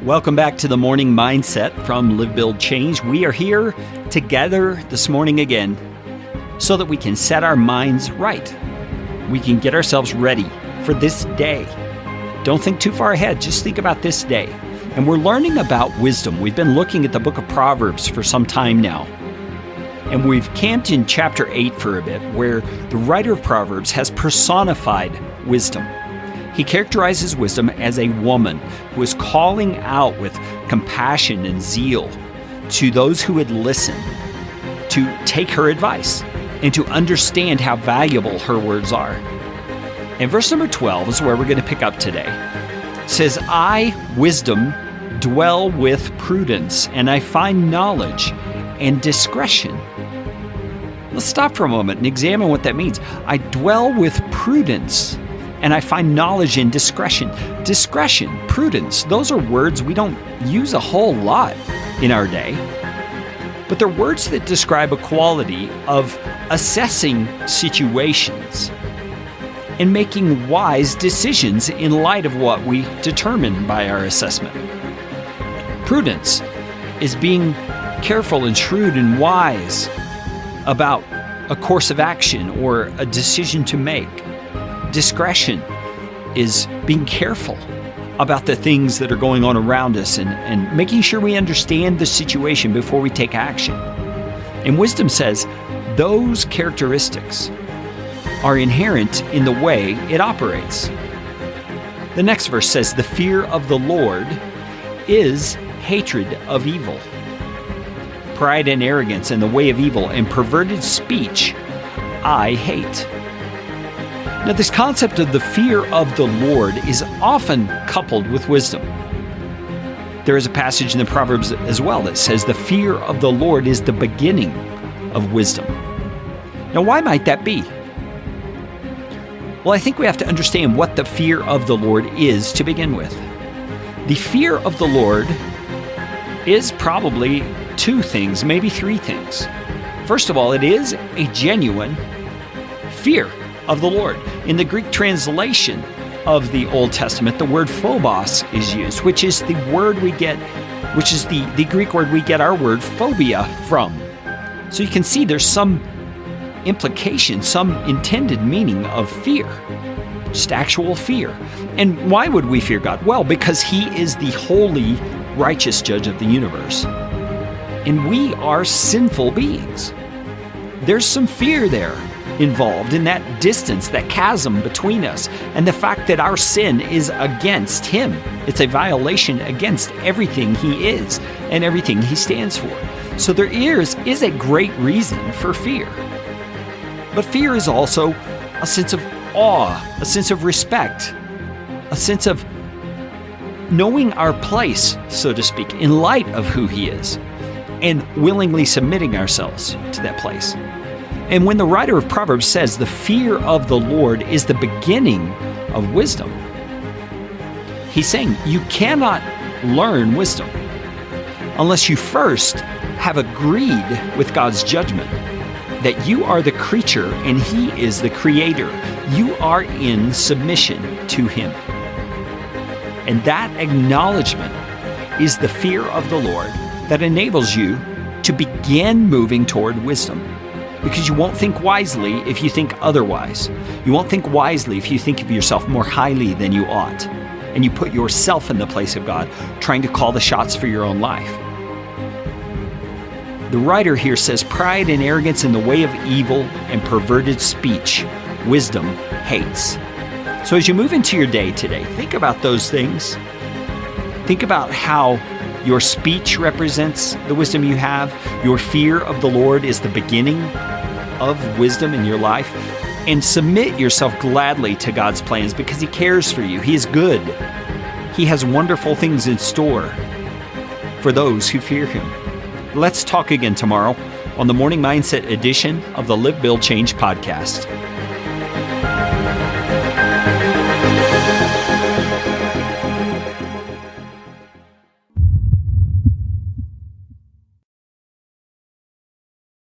Welcome back to the Morning Mindset from Live, Build, Change. We are here together this morning again so that we can set our minds right. We can get ourselves ready for this day. Don't think too far ahead, just think about this day. And we're learning about wisdom. We've been looking at the book of Proverbs for some time now. And we've camped in chapter 8 for a bit, where the writer of Proverbs has personified wisdom. He characterizes wisdom as a woman who is calling out with compassion and zeal to those who would listen, to take her advice, and to understand how valuable her words are. And verse number 12 is where we're going to pick up today. It says, I, wisdom, dwell with prudence, and I find knowledge and discretion. Let's stop for a moment and examine what that means. I dwell with prudence, and I find knowledge and discretion. Discretion, prudence, those are words we don't use a whole lot in our day. But they're words that describe a quality of assessing situations and making wise decisions in light of what we determine by our assessment. Prudence is being careful and shrewd and wise about a course of action or a decision to make. Discretion is being careful about the things that are going on around us and making sure we understand the situation before we take action. And wisdom says those characteristics are inherent in the way it operates. The next verse says, the fear of the Lord is hatred of evil. Pride and arrogance and the way of evil and perverted speech I hate. Now, this concept of the fear of the Lord is often coupled with wisdom. There is a passage in the Proverbs as well that says the fear of the Lord is the beginning of wisdom. Now, why might that be? Well, I think we have to understand what the fear of the Lord is to begin with. The fear of the Lord is probably two things, maybe three things. First of all, it is a genuine fear of the Lord. In the Greek translation of the Old Testament, the word phobos is used, which is the word we get, which is the Greek word we get our word phobia from. So you can see there's some implication, some intended meaning of fear, just actual fear. And why would we fear God? Well, because He is the holy, righteous judge of the universe. And we are sinful beings. There's some fear there involved in that distance, that chasm between us, and the fact that our sin is against Him. It's a violation against everything He is and everything He stands for. So there is a great reason for fear. But fear is also a sense of awe, a sense of respect, a sense of knowing our place, so to speak, in light of who He is, and willingly submitting ourselves to that place. And when the writer of Proverbs says the fear of the Lord is the beginning of wisdom, he's saying you cannot learn wisdom unless you first have agreed with God's judgment that you are the creature and He is the creator. You are in submission to Him. And that acknowledgement is the fear of the Lord that enables you to begin moving toward wisdom. Because you won't think wisely if you think otherwise. You won't think wisely if you think of yourself more highly than you ought, and you put yourself in the place of God, trying to call the shots for your own life. The writer here says, pride and arrogance in the way of evil and perverted speech, wisdom hates. So as you move into your day today, think about those things. Think about how your speech represents the wisdom you have. Your fear of the Lord is the beginning of wisdom in your life. And submit yourself gladly to God's plans because He cares for you. He is good. He has wonderful things in store for those who fear Him. Let's talk again tomorrow on the Morning Mindset edition of the Live, Build, Change podcast.